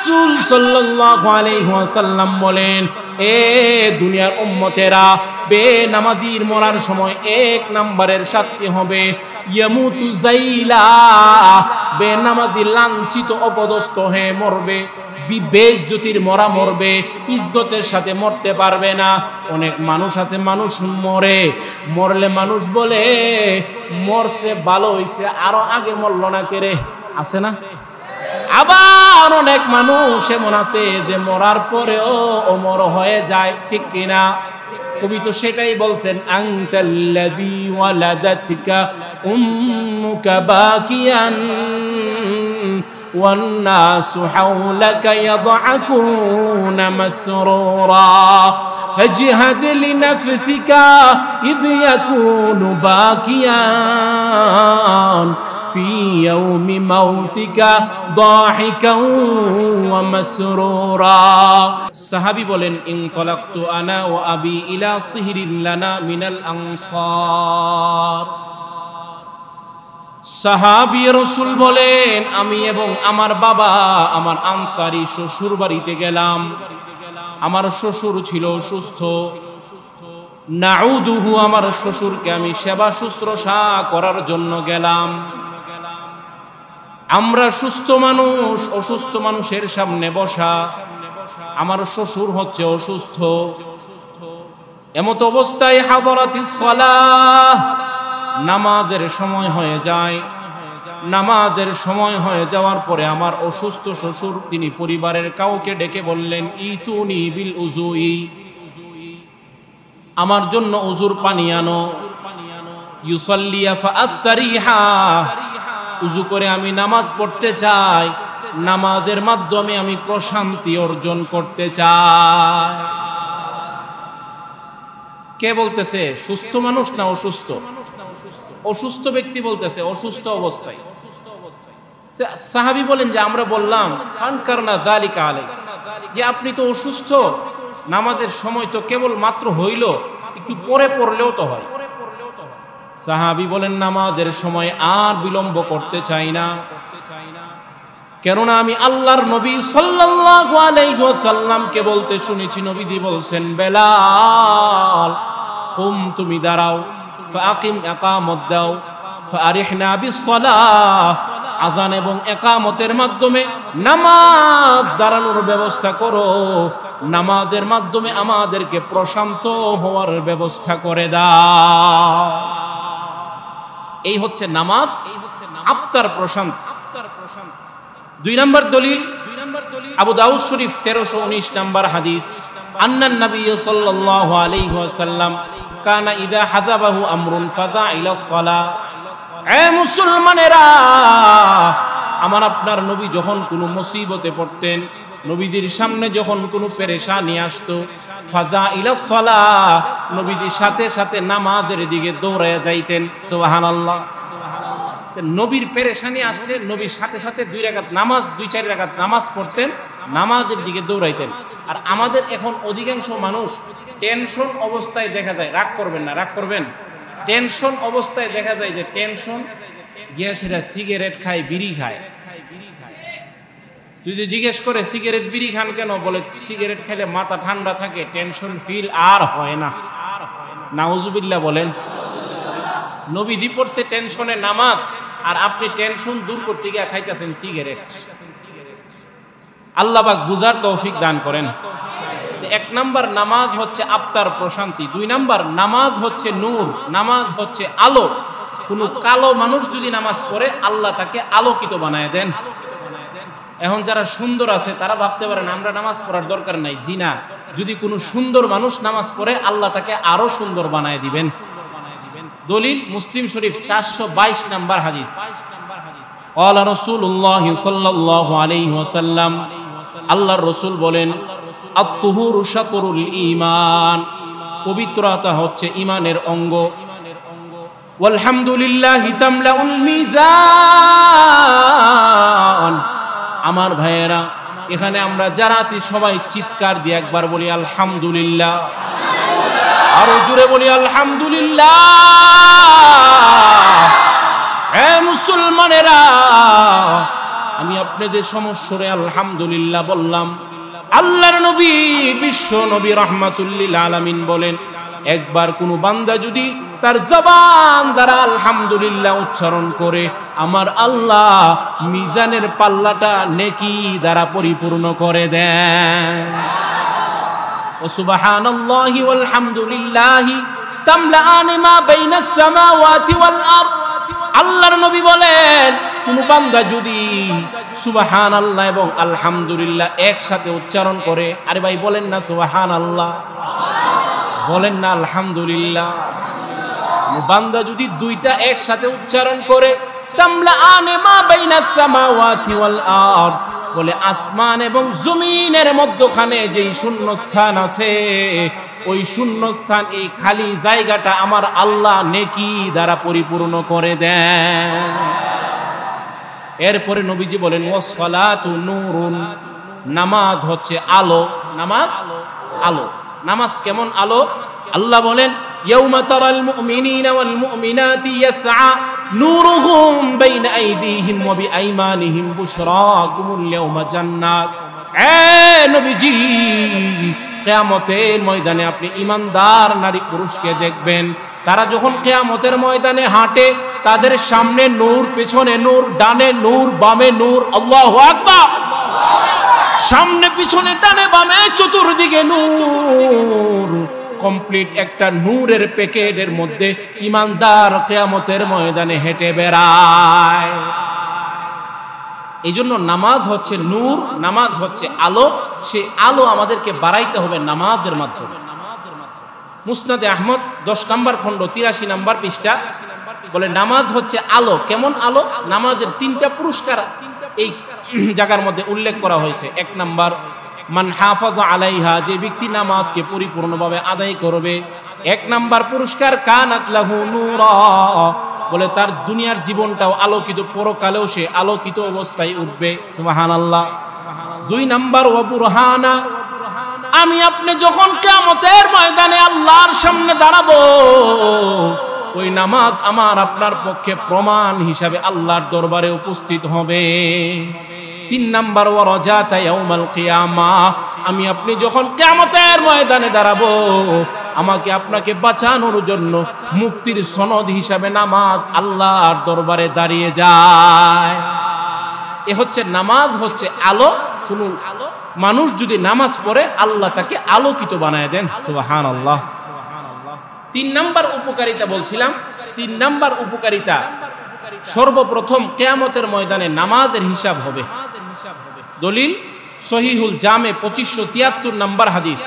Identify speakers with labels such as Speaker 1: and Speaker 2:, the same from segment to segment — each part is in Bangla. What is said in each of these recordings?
Speaker 1: রাসূল সাল্লাল্লাহু আলাইহি ওয়াসাল্লাম বলেন, এ দুনিয়ার উম্মতেরা, বেনামাজির মরার সময় এক নম্বরের শাস্তি হবে ইয়ামুতু জাইলা, বেনামাজি লাঞ্ছিত অপদস্থ হয়ে মরবে, বেইজ্জতির মরা মরবে, ইজ্জতের সাথে মরতে পারবে না। অনেক মানুষ আছে, মানুষ মরলে মানুষ বলে মরছে ভালো হইছে, আরো আগে মরল না কেরে, আছে না? আবার অনেক মানুষ এমন আছে যে মরার পরেও অমর হয়ে যায়, ঠিক কিনা? কবি তো সেটাই বলছেন, আনতাল্লাযী ওয়ালাদাতকা উম্মুকা বাকিয়ান ওয়ান নাসু হাওলাকা ইয়াদআকুনা মাসরুরা ফাজহাদ লিনাফসিকা ইয ইয়াকুনু বাকিয়ান في يوم موتك ضاحكا ومسرورا। সাহাবী বলেন, ইনতালাকতু আনা ওয়া আবি ইলা সিহরিন লানা মিনাল আনসার। সাহাবী রাসূল বলেন, আমি এবং আমার বাবা আমার আনসারী শ্বশুর বাড়িতে গেলাম। আমার শ্বশুর ছিল অসুস্থ, নাউদুহু, আমার শ্বশুরকে আমি সেবা শুশ্রূষা করার জন্য গেলাম। আমরা সুস্থ মানুষ, অসুস্থ মানুষের সামনে বসা, আমার শ্বশুর হচ্ছে অসুস্থ। এমত অবস্থায় হাদরাতিস সালাহ, নামাজের সময় হয়ে যায়। নামাজের সময় হয়ে যাওয়ার পরে আমার অসুস্থ শ্বশুর তিনি পরিবারের কাউকে ডেকে বললেন, ইতুনি বিল উজুই, আমার জন্য উজুর পানি আনো। ইউসাল্লিয়া ফাআস্তারিহা, উজু করে আমি নামাজ পড়তে চাই, নামাজের মাধ্যমে আমি প্রশান্তি অর্জন করতে চাই। কে বলতেছে? সুস্থ মানুষ না অসুস্থ? অসুস্থ ব্যক্তি বলতেছে, অসুস্থ অবস্থায়। সাহাবী বলেন যে আমরা বললাম, ফানকারনা যালিকা আলাই, যে আপনি তো অসুস্থ, নামাজের সময় তো কেবল মাত্র হইল, একটু পরে পড়লেও তো হয়। সাহাবী বলেন, নামাজের সময় আর বিলম্ব করতে চাই না, কেননা আমি আল্লাহর নবী সাল্লাল্লাহু আলাইহি ওয়াসাল্লামকে বলতে শুনেছি, নবীজি বলছেন, বেলাল কুম, তুমি দাঁড়াও, ফাকিম, ইকামত দাও, ফারিহনা বিসসালাহ, আযান এবং ইকামতের মাধ্যমে নামাজ দাঁড়ানোর ব্যবস্থা করো, নামাজের মাধ্যমে আমাদেরকে প্রশান্ত হওয়ার ব্যবস্থা করে দাও। এই হচ্ছে নামাজ, আত্মার প্রশান্ত। 2 নম্বর দলিল, আবু দাউদ শরীফ 1319 নম্বর হাদিস, আন্নান নবী সাল্লাল্লাহু আলাইহি ওয়াসাল্লাম কানা ইযা হাযাবাহু আমরুন ফাযা ইলা সালাহ। এ মুসলমানেরা, আমার আপনার নবী যখন কোনো মুসিবতে পড়তেন, নবীজির সামনে যখন কোনো পেরেশানি আসতো, ফাযা ইলা সালাহ, নবীজির সাথে সাথে নামাজের দিকে দৌড়ায়া যাইতেন। সুবহানাল্লাহ। নবীর পেরেশানি আসলে নবীর সাথে সাথে 2 রাকাত নামাজ, 2-4 রাকাত নামাজ পড়তেন, নামাজের দিকে দৌড়াইতেন। আর আমাদের এখন অধিকাংশ মানুষ টেনশন অবস্থায় দেখা যায়, রাগ করবেন না, রাগ করবেন, টেনশন অবস্থায় দেখা যায় যে টেনশন গ্যাসেরা সিগারেট খায়, বিড়ি খায়। তুই যদি জিজ্ঞেস করে সিগারেট বিড়ি খান কেন, বলে সিগারেট খেলে মাথা ঠান্ডা থাকে, টেনশন ফিল আর হয় না। নাউজুবিল্লাহ বলেন। নবীজি পড়ছে টেনশনে নামাজ, আর আপনি টেনশন দূর করতে গিয়ে খাইতেছেন সিগারেট। আল্লাহ পাক বুঝার তৌফিক দান করেন। 1 নম্বর নামাজ হচ্ছে আত্মার প্রশান্তি, 2 নম্বর নামাজ হচ্ছে নূর, নামাজ হচ্ছে আলো। কোন কালো মানুষ যদি নামাজ পড়ে, আল্লাহ তাকে আলোকিত বানায় দেন। এখন যারা সুন্দর আছে তারা ভাবতে পারেন আমরা নামাজ পড়ার দরকার নাই। জি না, যদি কোনো সুন্দর মানুষ নামাজ পড়ে, আল্লাহ তাকে আরো সুন্দর বানায় দিবেন। দলিল মুসলিম শরীফ 422 নম্বর হাদিস, ক্বালা রাসূলুল্লাহ সাল্লাল্লাহু আলাইহি ওয়াসাল্লাম, আল্লাহর রাসূল বলেন, আত-তুহুরু শাতরুল ঈমান, পবিত্রতা হচ্ছে ঈমানের অঙ্গ। ওয়ালহামদুলিল্লাহি তামলাউল মিজান। আমার ভাইয়েরা, এখানে আমরা যারা আছি সবাই চিৎকার দিয়ে একবার বলি আলহামদুলিল্লাহ, আরো জোরে বলি আলহামদুলিল্লাহ। মুসলমানেরা, আমি আপনাদের সমস্যরে আলহামদুলিল্লাহ বললাম। আল্লাহর নবী বিশ্ব নবী রাহমাতুল লিল আলামিন বলেন, একবার কোন বান্দা যদি তার জবান দ্বারা আলহামদুলিল্লাহ উচ্চারণ করে, আমার আল্লাহ মিজানের পাল্লাটা নেকি দ্বারা পরিপূর্ণ করে দেন। ও সুবহানাল্লাহি ওয়াল হামদুলিল্লাহি তামলাআন মা বাইনাস সামাওয়াতি ওয়াল আরদ। আল্লাহর নবী বলেন, কোন বান্দা যদি সুবহানাল্লাহ এবং আলহামদুলিল্লাহ একসাথে উচ্চারণ করে, আরে ভাই বলেন না সুবহানাল্লাহ, বলেন না আলহামদুলিল্লাহ। বান্দা যদি দুইটা একসাথে উচ্চারণ করে, তামলাআন মা বাইনাস সামাওয়াতি ওয়াল আরদ, বলে আসমান এবং জমিনের মধ্যখানে যেই শূন্য স্থান আছে, ওই শূন্য স্থান, এই খালি জায়গাটা আমার আল্লাহ নেকি দ্বারা পরিপূর্ণ করে দেন। এরপরে নবীজি বলেন, ওয়াসসালাতু নূরুন, নামাজ হচ্ছে আলো। নামাজ আলো। নামাজ কেমন আলো? আল্লাহ বলেন, ইয়াউমা তারাল মুমিনিনা ওয়াল মুমিনাতি ইয়াসআ নূরুহুম বাইনা আইদিহিম ওয়া বিআইমানিহিম বুশরাকুমুল ইয়াউমা জান্নাত। নবীজি, কিয়ামতের ময়দানে আপনি ঈমানদার নারী পুরুষকে দেখবেন, তারা যখন কিয়ামতের ময়দানে হাঁটে, তাদের সামনে নূর, পেছনে নূর, ডানে নূর, বামে নূর। আল্লাহু আকবার। সামনে পিছনে ডানে বামে চতুর্দিকে নূর, কমপ্লিট একটা নূরের প্যাকেটের মধ্যে ঈমানদার কিয়ামতের ময়দানে হেঁটে বেড়ায়। এই জন্য নামাজ হচ্ছে নূর, নামাজ হচ্ছে আলো। সেই আলো আমাদেরকে বাড়াইতে হবে নামাজের মাধ্যমে। মুসনাদে আহমদ 10 নম্বর খণ্ড 83 নম্বর পৃষ্ঠা বলে, নামাজ হচ্ছে আলো। কেমন আলো? নামাজের 3টা পুরস্কার এই জায়গার মধ্যে উল্লেখ করা হয়েছে। 1 নম্বর, মান হাফাযা আলাইহা, যে ব্যক্তি নামাজকে পরিপূর্ণভাবে আদায় করবে। 1 নম্বর পুরস্কার, কানাত লাহু নূরা, বলে তার দুনিয়ার জীবনটাও আলোকিত, পরকালেও সে আলোকিত অবস্থায় উঠবে। সুবহানাল্লাহ। 2 নম্বর, ওয়া বুরহানা, আমি আপনি যখন কিয়ামতের ময়দানে আল্লাহর সামনে দাঁড়াবো, ওই নামাজ আমার আপনার পক্ষে প্রমাণ হিসাবে আল্লাহর দরবারে উপস্থিত হবে। 3 নম্বর, ওয়া রাজাতা ইয়াউমাল কিয়ামা, আমি আপনি যখন কিয়ামতের ময়দানে দাঁড়াবো, আমাকে আপনাকে বাঁচানোর জন্য মুক্তির সনদ হিসাবে নামাজ আল্লাহর দরবারে দাঁড়িয়ে যায়। এ হচ্ছে নামাজ, হচ্ছে আলো। কোন মানুষ যদি নামাজ পড়ে, আল্লাহ তাকে আলোকিত বানায় দেন। সুবহানাল্লাহ। 3 নম্বর উপকারিতা বলছিলাম। 3 নম্বর উপকারিতা, সর্বপ্রথম কিয়ামতের ময়দানে নামাজের হিসাব হবে। দলিল সহিহুল জামে 2573 নম্বর হাদিস,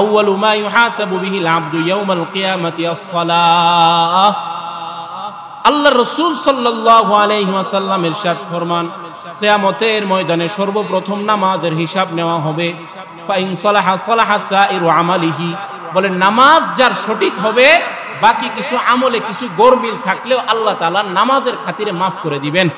Speaker 1: আউয়ালু মা ইউহাসাবু বিহিল আবদু ইয়াউমাল কিয়ামাতি আস-সালাহ। আল্লাহ রাসূল সাল্লাল্লাহু আলাইহি ওয়াসাল্লাম ইরশাদ ফরমান, কিয়ামতের ময়দানে সর্বপ্রথম নামাজের হিসাব নেওয়া হবে। ফাইন সালাহা সালাহা সাইরু আমালিহি, বলে নামাজ যার সঠিক হবে, বাকি কিছু আমলে কিছু গরমিল থাকলেও আল্লাহ তাআলা নামাজের খাতিরে মাফ করে দিবেন।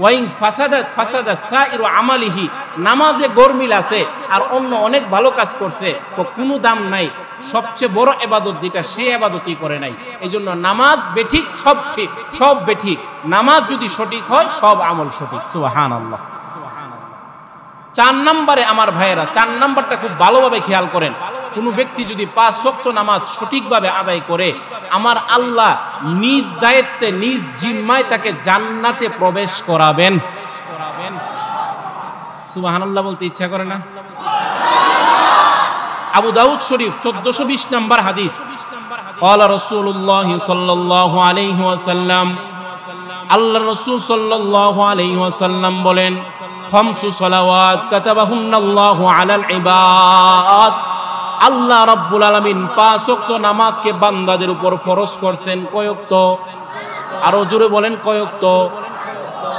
Speaker 1: ওয়াইন ফাসাদাত ফাসাদা সাইরু আমালিহি, নামাজে গরমিল আছে আর অন্য অনেক ভালো কাজ করছে, তো কোনো দাম নাই। সবচেয়ে বড় ইবাদত যেটা, সে ইবাদতই করে নাই। এইজন্য নামাজ বেঠিক, সব ঠিক, সব বেঠিক। নামাজ যদি সঠিক হয়, সব আমল সঠিক। সুবহানাল্লাহ। 4 নম্বরে আমার ভাইয়েরা, 4 নম্বরটা খুব ভালোভাবে খেয়াল করেন। কোন ব্যক্তি যদি 5 ওয়াক্ত নামাজ সঠিকভাবে আদায় করে, আমার আল্লাহ নিজ দায়িত্বে, নিজ জিম্মায় তাকে জান্নাতে প্রবেশ করাবেন। সুবহানাল্লাহ বলতে ইচ্ছা করে না? আবু দাউদ শরীফ 1420 নম্বর হাদিস, ক্বালা রাসূলুল্লাহ সাল্লাল্লাহু আলাইহি ওয়াসাল্লাম, আল্লাহ রাসূল সাল্লাল্লাহু আলাইহি ওয়াসাল্লাম বলেন, খামসু সালাওয়াত কাতাবাহুন্নাল্লাহু আলাল ইবাদ, আল্লাহ রাব্বুল আলামিন 5 ওয়াক্ত নামাজকে বান্দাদের উপর ফরজ করছেন। কয় ওয়াক্ত? আরো জোরে বলেন, কয় ওয়াক্ত?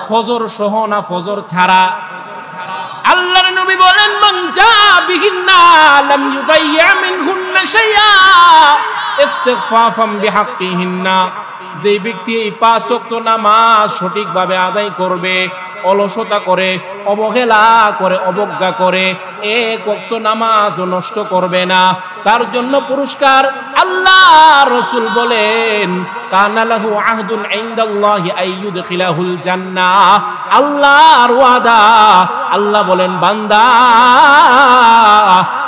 Speaker 1: ফজর সহ না ফজর ছাড়া? আল্লাহর নবী বলেন, মান জা বিহিন্না লাম ইউদাইয়া মিনহুন্না শাইআ ইস্তিগফাফাম বিহাক্কিহিন্না, যে ব্যক্তি এই 5 ওয়াক্ত নামাজ সঠিকভাবে আদায় করবে, অলসতা করে, অবহেলা করে, অবজ্ঞা করে, এক ওয়াক্ত নামাজ নষ্ট করবে না, তার জন্য পুরস্কার আল্লাহ রাসূল বলেন কানা লাহু আহদুন ইনদাল্লাহি আইয়ুদখিলাহুল জান্নাহ। আল্লাহর ওয়াদা, আল্লাহ বলেন বান্দা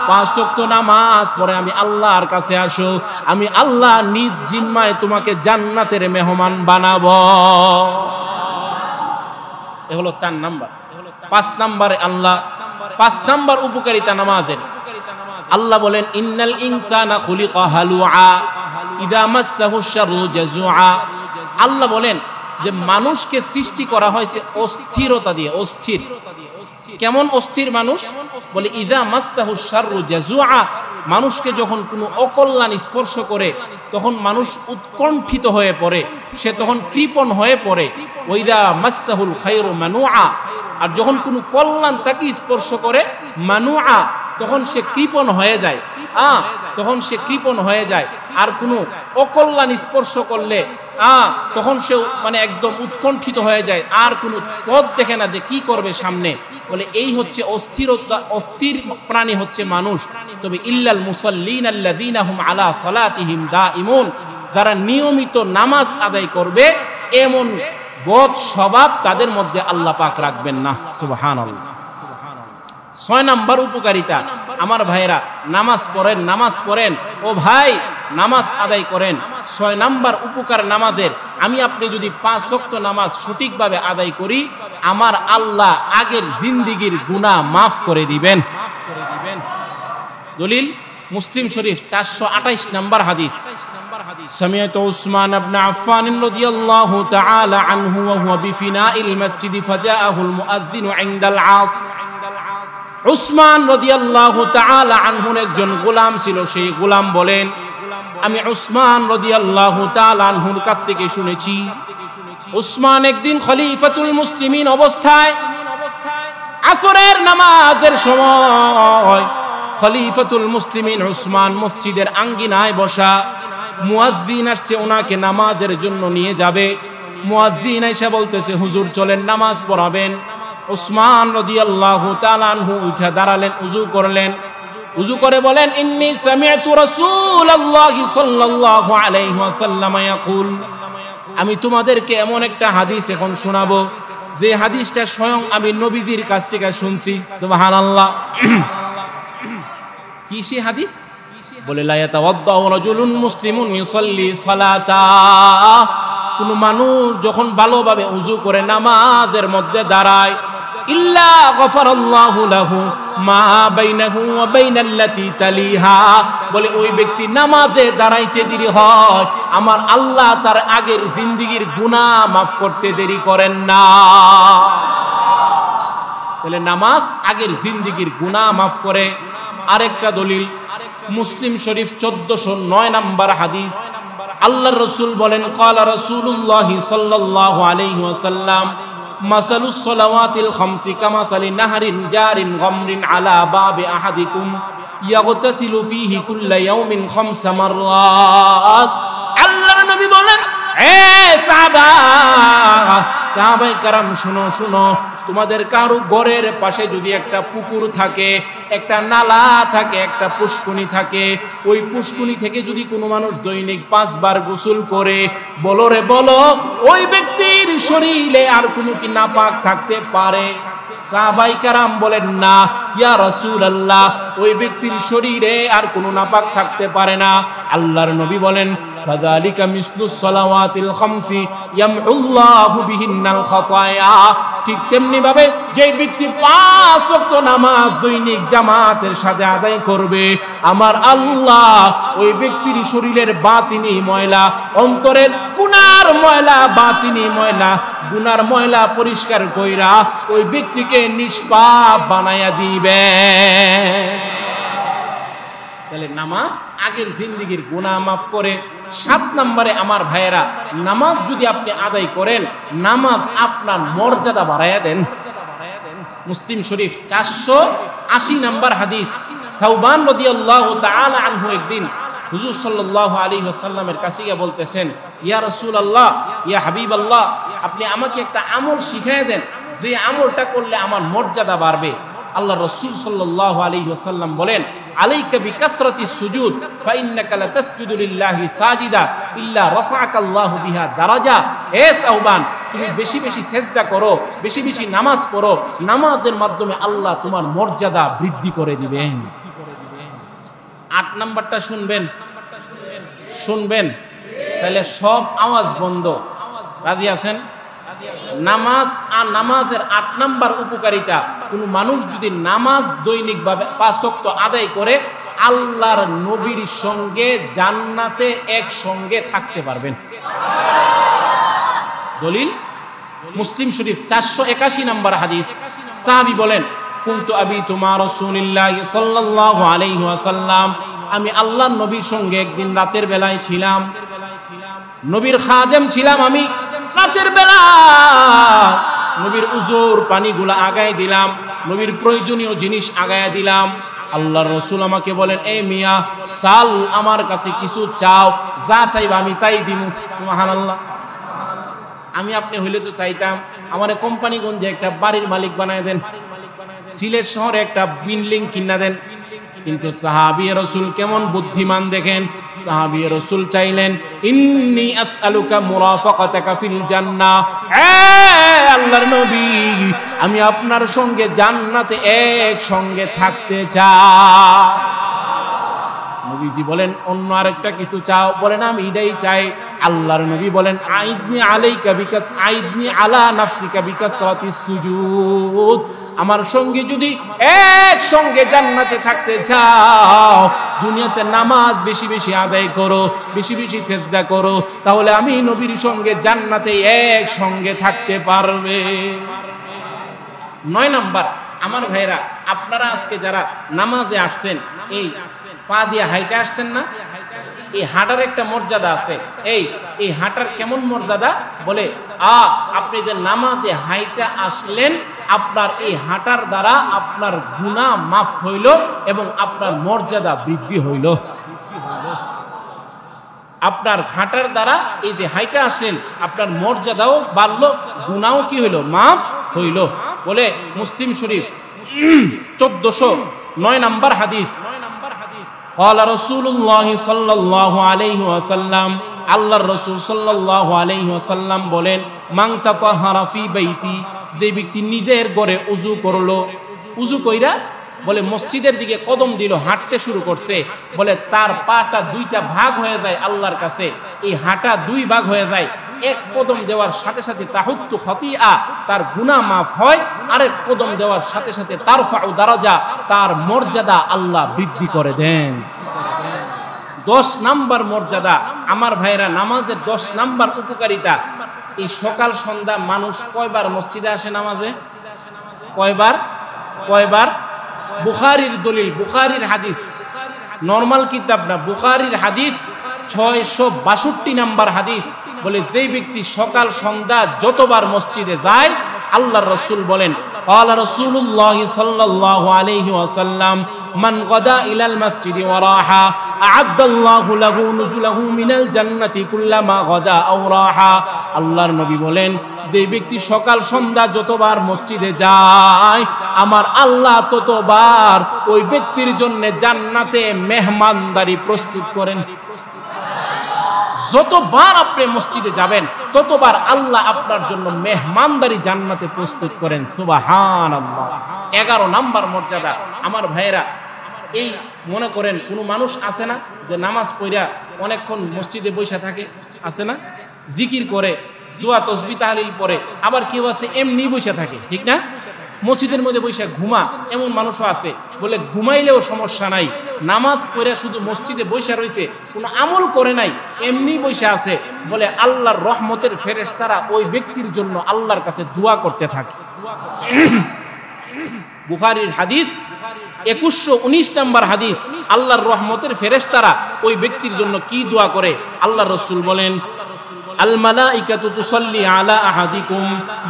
Speaker 1: 5 ওয়াক্ত নামাজ পড়ে আমি আল্লাহর কাছে আসো, আমি আল্লাহ নিজ জিম্মায় তোমাকে জান্নাতের মেহমান বানাবো। এ হলো 4 নাম্বার। 5 নাম্বারে আল্লাহ 5 নাম্বার উপকারিতা নামাজের, আল্লাহ বলেন ইন্নাল ইনসানা খুলিকা হালুআ ইযা মাসসাহুশ শাররু জাজুআ। আল্লাহ বলেন যে মানুষকে সৃষ্টি করা হয়েছে অস্থিরতা দিয়ে, অস্থির। কেমন অস্থির মানুষ? বলে ইযা মাসসাহুশ শাররু জাজুআ, মানুষকে যখন কোনো অকল্যাণ স্পর্শ করে তখন মানুষ উৎকণ্ঠিত হয়ে পড়ে, সে তখন কৃপণ হয়ে পড়ে। ওয়াইদা মাসসাহুল খায়রু মানুআ, আর যখন কোনো কল্যাণ তাকে স্পর্শ করে মানুআ, তখন সে কৃপণ হয়ে যায়, তখন সে কৃপণ হয়ে যায়। আর কোনো অকল্যাণ স্পর্শ করলে তখন সে মানে একদম উৎকণ্ঠিত হয়ে যায়, আর কোনো পথ দেখে না যে কি করবে সামনে। বলে এই হচ্ছে অস্থিরতা, অস্থির প্রাণী হচ্ছে মানুষ। তবে ইল্লাল মুসাল্লিন আল্লাযীনা হুম আলা সালাতিহিম দাঈমুন, যারা নিয়মিত নামাজ আদায় করবে এমন বদ স্বভাব তাদের মধ্যে আল্লাহ পাক রাখবেন না। সুবহানাল্লাহ। 6 নাম্বার উপকারিতা, আমার ভাইরা নামাজ পড়েন, নামাজ পড়েন, ও ভাই নামাজ আদায় করেন। 6 নাম্বার উপকার নামাজের, আমি আপনি যদি 5 ওয়াক্ত নামাজ সঠিকভাবে আদায় করি, আমার আল্লাহ আগের জিন্দেগীর গুনাহ মাফ করে দিবেন। দলিল মুসলিম শরীফ 428 নাম্বার হাদিস। سمعت عثمان بن عفان رضي الله تعالى عنه وهو بفناء المسجد فجاءه المؤذن عند العصر। উসমান রাদিয়াল্লাহু তাআলা আনহুর একজন গোলাম ছিল, সেই গোলাম বলেন আমি উসমান রাদিয়াল্লাহু তাআলা আনহুর কাছ থেকে শুনেছি, উসমান একদিন খলিফাতুল মুসলিমিন অবস্থায় আসরের নামাজের সময় খলিফাতুল মুসলিমিন উসমান মসজিদের আঙ্গিনায় বসা, মুয়াজ্জিন আসছে ওনাকে নামাজের জন্য নিয়ে যাবে। মুয়াজ্জিন এসে বলতেছে হুজুর চলেন নামাজ পড়াবেন। উসমান রাদিয়াল্লাহু তাআলা আনহু উঠে দাঁড়ালেন, ওযু করলেন, ওযু করে বলেন ইন্নী সামি'তু রাসূলুল্লাহি সাল্লাল্লাহু আলাইহি ওয়াসাল্লাম ইয়াকুল, আমি তোমাদেরকে এমন একটা হাদিস এখন শোনাবো যে হাদিসটা স্বয়ং আমি নবীজির কাছ থেকে শুনছি। সুবহানাল্লাহ। কি সেই হাদিস? বলে লা ইয়াতাওয়াদ্দাউ রাজুলুন মুসলিমুন ইউসাল্লি সালাতা, কোন মানুষ যখন ভালোভাবে ওযু করে নামাজের মধ্যে দাঁড়ায়, ইল্লা গফারাল্লাহু লাহু মা বাইনাহু ওয়া বাইনাল্লাতী তালিহা, বলে ওই ব্যক্তি নামাজে দাঁড়াইতে দেরি হয়, আমার আল্লাহ তার আগের জিন্দেগীর গুনাহ মাফ করতে দেরি করেন না। তাহলে নামাজ আগের জিন্দেগীর গুনাহ মাফ করে। আরেকটা দলিল মুসলিম শরীফ 1409 নাম্বার হাদিস। আল্লাহর রাসূল বলেন ক্বালা রাসূলুল্লাহি সাল্লাল্লাহু আলাইহি ওয়াসাল্লাম মাসালুস সালাওয়াতিল খামসি কামাসালি নাহরিন জারিন গামরিন আলা বাবি আহাদিকুম ইয়াগতাসিলু ফীহি কুল্লা ইয়াউমিন 5 মাররাত। আল্লাহর নবী বলেন হে সাহাবা, সাহাবায়ে কেরাম শুনো শুনো, তোমাদের কারো ঘরের পাশে যদি একটা পুকুর থাকে, একটা নালা থাকে, একটা পুষ্কুনি থাকে, ওই পুষ্কুনি থেকে যদি কোনো মানুষ দৈনিক 5 বার গোসল করে, বলো রে বলো ওই ব্যক্তির শরীরে আর কোনো কি নাপাক থাকতে পারে? সাহাবায়ে কেরাম বলেন না ইয়া রাসূলুল্লাহ, ওই ব্যক্তির শরীরে আর কোনো নাপাক থাকতে পারে না। আল্লাহর নবী বলেন ফাযালিকা মিসলুস সালাওয়াতিল খামসি ইয়ামহুল্লাহু বিহিন্নাল খাতায়া, ঠিক তেমনি ভাবে যে ব্যক্তি 5 ওয়াক্ত নামাজ দৈনিক জামাতের সাথে আদায় করবে, আমার আল্লাহ ওই ব্যক্তির শরীরের বাতিনি ময়লা, অন্তরের গুনার ময়লা, বাতিনি ময়লা, গুনার ময়লা পরিষ্কার কইরা ওই ব্যক্তিকে নিষ্পাপ বানায়া দিবে। তাহলে নামাজ আগের জিন্দেগীর গুনাহ মাফ করে। 7 নম্বরে আমার ভাইয়েরা, নামাজ যদি আপনি আদায় করেন, নামাজ আপনার মর্যাদা বাড়ায়া দেন। মুসলিম শরীফ 480 নম্বর হাদিস। সাওবান রাদিয়াল্লাহু তাআলা আনহু একদিন হুজুর সাল্লাল্লাহু আলাইহি ওয়াসাল্লামের কাছে গিয়ে বলতেছেন ইয়া রাসূলুল্লাহ, ইয়া হাবিবাল্লাহ, আপনি আমাকে একটা আমল শিখিয়ে দেন। যে আমলটা করলে আমার মর্যাদা বাড়বে। আল্লাহ রাসূল সাল্লাল্লাহু আলাইহি ওয়াসাল্লাম বলেন, আলাইকা বিকাসরাতিস সুজুদ ফাইন্নাকা লা তাসজুদু লিল্লাহি সাজিদা ইল্লা রাফা'াকা আল্লাহু বিহা দারাজা। হে সাওবান, তুমি বেশি বেশি সেজদা করো, বেশি বেশি নামাজ পড়ো, নামাজের মাধ্যমে আল্লাহ তোমার মর্যাদা বৃদ্ধি করে দিবেন। 8 নাম্বারটা শুনবেন, তাহলে সব আওয়াজ বন্ধ। রাজি আছেন? নামাজ আর নামাজের 8 নাম্বার উপকারিতা, কোন মানুষ যদি নামাজ দৈনিকভাবে 5 ওয়াক্ত আদায় করে আল্লাহর নবীর সঙ্গে জান্নাতে একসঙ্গে থাকতে পারবেন। দলিল মুসলিম শরীফ 481 নাম্বার হাদিস। সাহাবী বলেন, কুনতু আবিতু মা রাসূলিল্লাহি সাল্লাল্লাহু আলাইহি ওয়াসাল্লাম, আমি আল্লাহর নবীর সঙ্গে একদিন রাতের বেলায় ছিলাম, নবীর খাদেম ছিলাম আমি। রাতের বেলা নবীর উজুর পানিগুলা আগায় দিলাম, নবীর প্রয়োজনীয় জিনিস আগায় দিলাম। আল্লাহর রাসূল আমাকে বলেন, এই মিয়া সাল, আমার কাছে কিছু চাও, যা চাইবা আমি তাই দিব। সুবহানাল্লাহ। আমি আপনি হইলে তো চাইতাম আমার কোম্পানিগঞ্জে একটা বাড়ির মালিক বানায় দেন, সিলেট শহরে একটা বিল্ডিং কিনা দেন। কিন্তু সাহাবী রাসূল কেমন বুদ্ধিমান দেখেন, সাহাবী রাসূল চাইলেন, ইন্নী আসআলুকা মুরাফাকাতাকা ফিল জান্নাহ, আল্লাহর নবী আমি আপনার সঙ্গে জান্নাতে একসঙ্গে থাকতে চাই। নবীজি বলেন, অন্য আরেকটা কিছু চাও? বলেন, আমি এটাই চাই। আল্লাহর নবী বলেন, আইদনি আলাইকা বিকাস আইদনি আলা নাফসিকা বিকাসরাতিস সুজুদ, আমার সঙ্গে যদি একসঙ্গে জান্নাতে থাকতে চাও, দুনিয়াতে নামাজ বেশি বেশি আদায় করো, বেশি বেশি সেজদা করো, তাহলে আমি নবীর সঙ্গে জান্নাতে একসঙ্গে থাকতে পারবে। 9 নাম্বার, আমার ভাইরা, আপনারা আজকে যারা নামাজে আসছেন, এই পা দিয়ে হাইটে আসছেন না, এই হাঁটার একটা মর্যাদা আছে। এই হাঁটার কেমন মর্যাদা? বলে আপনি যে নামাজে হাইটা আসলেন, আপনার এই হাঁটার দ্বারা আপনার গুনাহ মাফ হইল এবং আপনার মর্যাদা বৃদ্ধি হইল। আপনার হাঁটার দ্বারা এই যে হাইটা আসলেন, আপনার মর্যাদাও বাড়লো, গুনাহও কি হইল? মাফ হইল। বলে মুসলিম শরীফ 1409 নাম্বার হাদিস। قال رسول الله صلى الله عليه وسلم, আল্লাহর রাসূল সাল্লাল্লাহু আলাইহি ওয়াসাল্লাম বলেন, মান তাতাহারা ফি বাইতি, যে ব্যক্তি নিজের ঘরে ওযু করলো, ওযু কইরা বলে মসজিদের দিকে কদম দিল, হাঁটতে শুরু করছে, বলে তার পাটা 2টা ভাগ হয়ে যায় আল্লাহর কাছে। এই হাঁটা 2 ভাগ হয়ে যায়। এক কদম দেওয়ার সাথে সাথে তাহুত্তু খতিয়া, তার গুনাহ মাফ হয়। আরেক কদম দেওয়ার সাথে সাথে তারফাউ দারাজা, তার মর্যাদা আল্লাহ বৃদ্ধি করে দেন। 10 নাম্বার মর্যাদা, আমার ভাইরা, নামাজের 10 নাম্বার উপকারিতা। এই সকাল সন্ধ্যা মানুষ কয়বার মসজিদে আসে নামাজে? কয়বার? বুখারীর দলিল, বুখারীর হাদিস, নরমাল কিতাব না, বুখারীর হাদিস 662 নাম্বার হাদিস। বলে যেই ব্যক্তি সকাল সন্ধ্যা যতবার মসজিদে যায়, আল্লাহর রাসূল বলেন, قال رسول الله صلى الله عليه وسلم, من غدا إلى المسجد وراحا أعد الله له نزله من الجنة كلما غدا أو راحا। আল্লাহর নবী বলেন, যে ব্যক্তি সকাল সন্ধ্যা যতবার মসজিদে যায়, আমার আল্লাহ ততবার ওই ব্যক্তির জন্য জান্নাতে মেহমানদারি প্রস্তুত করেন। যতবার আপনি মসজিদে যাবেন, ততবার আল্লাহ আপনার জন্য মেহমানদারি জান্নাতে প্রস্তুত করেন। সুবহানাল্লাহ। 11 নাম্বার মর্যাদা, আমার ভাইয়েরা, এই মনে করেন কোন মানুষ আছে না যে নামাজ পড়া অনেকক্ষণ মসজিদে বসে থাকে, আছে না? জিকির করে, দোয়া তসবিহ তাহলিল পড়ে, আবার কেউ আছে এমনি বসে থাকে, ঠিক না? মসজিদের মধ্যে বসে ঘুমা, এমন মানুষও আছে। বলে ঘুমাইলেও সমস্যা নাই, নামাজ পড়ে শুধু মসজিদে বসে রয়েছে, কোনো আমল করে নাই, এমনি বসে আছে। বলে আল্লাহর রহমতের ফেরেশতারা ওই ব্যক্তির জন্য আল্লাহর কাছে দোয়া করতে থাকে। বুখারীর হাদিস 2119 নাম্বার হাদিস। আল্লাহর রহমতের ফেরেশতারা ওই ব্যক্তির জন্য কি দোয়া করে? আল্লাহর রাসূল বলেন, আল মালাইকাতু তুসাল্লি আলা আহাদিকুম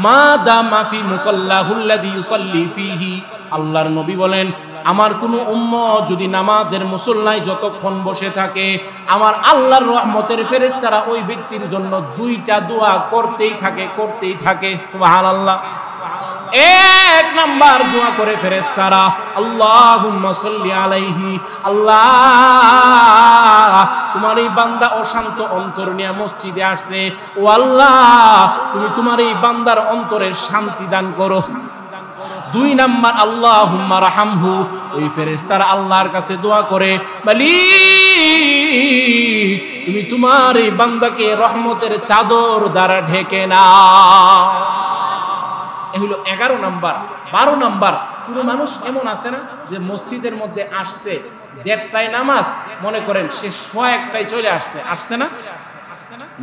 Speaker 1: মা দামা ফি মুসাল্লাহুল্লাযী ইউসাল্লি ফীহি। আল্লাহর নবী বলেন, আমার কোন উম্মত যদি নামাজের মুসল্লায় যতক্ষণ বসে থাকে, আমার আল্লাহর রহমতের ফেরেশতারা ওই ব্যক্তির জন্য 2টা দোয়া করতেই থাকে। সুবহানাল্লাহ। এক নাম্বার দোয়া করে ফেরেশতারা, আল্লাহুম্মা সাল্লি আলাইহি, আল্লাহ তোমার এই বান্দা অশান্ত অন্তর নিয়ে মসজিদে আসছে, ও আল্লাহ তুমি তোমার এই বান্দার অন্তরে শান্তি দান করো। দুই নাম্বার আল্লাহুম্মা রাহামহু, ওই ফেরেশতারা আল্লাহর কাছে দোয়া করে, মালিক তুমি তোমার এই বান্দাকে রহমতের চাদর দ্বারা ঢেকে নাও। এই হলো 11 নাম্বার। 12 নাম্বার, কোন মানুষ এমন আছে না যে মসজিদের মধ্যে আসছে 1:30টায় নামাজ, মনে করেন সে 1:15টায় চলে আসছে না,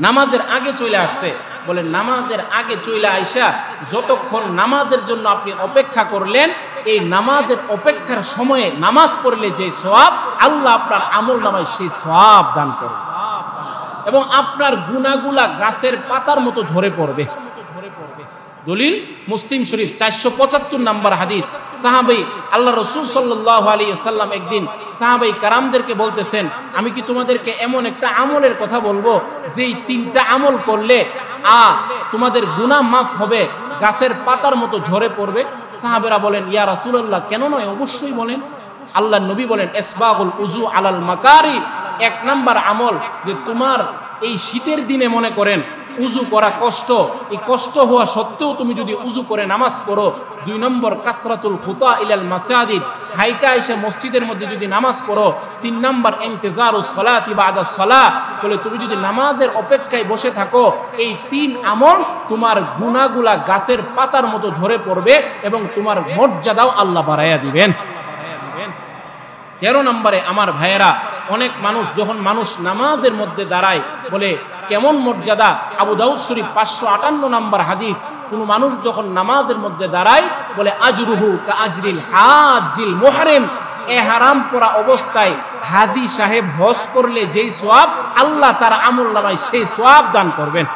Speaker 1: নামাজের আগে চলে আসছে। বলে নামাজের আগে চলে আইসা যতক্ষণ নামাজের জন্য আপনি অপেক্ষা করলেন, এই নামাজের অপেক্ষার সময়ে নামাজ পড়লে যে সওয়াব, আল্লাহ আপনার আমল নামায় সেই সওয়াব দান করবে এবং আপনার গুনাহগুলা গাছের পাতার মতো ঝরে পড়বে। দলিল মুসলিম শরীফ 475 নাম্বার হাদিস। সাহাবী আল্লাহ রাসূল সাল্লাল্লাহু আলাইহি ওয়াসাল্লাম একদিন সাহাবাই কারামদেরকে বলতেছেন, আমি কি তোমাদেরকে এমন একটা আমলের কথা বলবো যেই 3টা আমল করলে তোমাদের গুনাহ মাফ হবে, গাছের পাতার মতো ঝরে পড়বে? সাহাবেরা বলেন, ইয়া রাসূলুল্লাহ কেন নয়, অবশ্যই বলেন। আল্লাহর নবী বলেন, ইসবাগুল উযু আলাল মাকারি, 1 নাম্বার আমল যে তোমার এই শীতের দিনে মনে করেন উজু করা কষ্ট, এই কষ্ট হওয়া সত্ত্বেও তুমি যদি উজু করে নামাজ পড়ো। 2 নম্বর কাসরাতুল খুতা ইলাল মাসাজিদ, হাইটা এসে মসজিদের মধ্যে যদি নামাজ পড়ো। 3 নম্বর ইন্তেজারুস সালাতি বাদা সালাহ, বলে তুমি যদি নামাজের অপেক্ষায় বসে থাকো, এই 3 আমল তোমার গুনাহগুলা গাছের পাতার মতো ঝরে পড়বে এবং তোমার মর্যাদাও আল্লাহ বাড়াইয়া দিবেন। 13 নম্বরে আমার ভাইয়েরা, অনেক মানুষ যখন মানুষ নামাজের মধ্যে দাঁড়ায়, বলে কেমন মর্যাদা। আবু দাউদ শরীফ 558 নম্বর হাদিস, কোন মানুষ যখন নামাজের মধ্যে দাঁড়ায়, বলে আজরুহু কা আজরিল হাজিল মুহরিম, ইহরাম পরা অবস্থায় হাজী সাহেব হজ করলে যেই সওয়াব, আল্লাহ তার আমলনামায় সেই সওয়াব দান করবেন।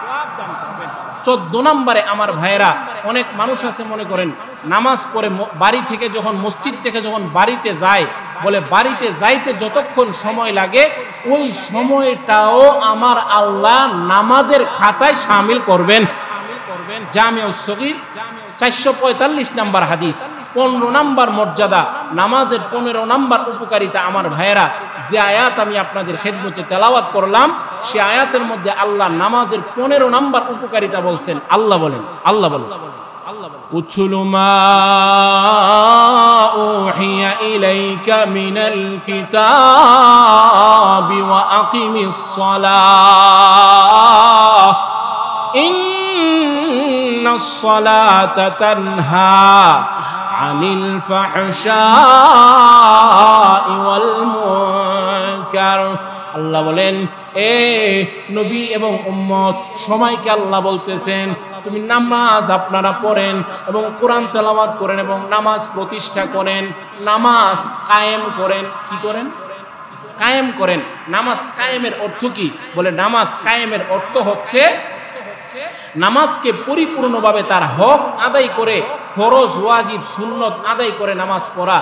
Speaker 1: 14 নম্বরে আমার ভাইয়েরা, অনেক মানুষ আছে মনে করেন নামাজ পড়ে বাড়ি থেকে যখন মসজিদ থেকে যখন বাড়িতে যায়, বলে বাড়িতে যাইতে যতক্ষণ সময় লাগে ওই সময়টাও আমার আল্লাহ নামাজের খাতায় শামিল করবেন। জামিউস সগীর 445 নম্বর হাদিস। 15 নম্বর মর্যাদা নামাজের, 15 নম্বর উপকারিতা আমার ভাইয়েরা, যে আয়াত আমি আপনাদের খেদমতে তেলাওয়াত করলাম, সে আয়াতের মধ্যে আল্লাহ নামাজের 15 নম্বর উপকারিতা বলছেন। আল্লাহ বলেন উতলু মা উহিয়া ইলাইকা মিনাল কিতাবি ওয়া আকিমিস সালাহ ইন্নাস সালাতা তানহা আনিল ফাহশাই ওয়াল মুনকার। আল্লাহ বলেন, এ নবী এবং উম্মত সবাইকে আল্লাহ বলতেছেন, তুমি নামাজ আপনারা পড়েন এবং কোরআন তেলাওয়াত করেন এবং নামাজ প্রতিষ্ঠা করেন, নামাজ কায়েম করেন। কি করেন? কায়েম করেন। নামাজ কায়েমের অর্থ কি? বলে নামাজ কায়েমের অর্থ হচ্ছে নামাজকে পরিপূর্ণভাবে তার হক আদায় করে, ফরজ ওয়াজিব সুন্নত আদায় করে নামাজ পড়া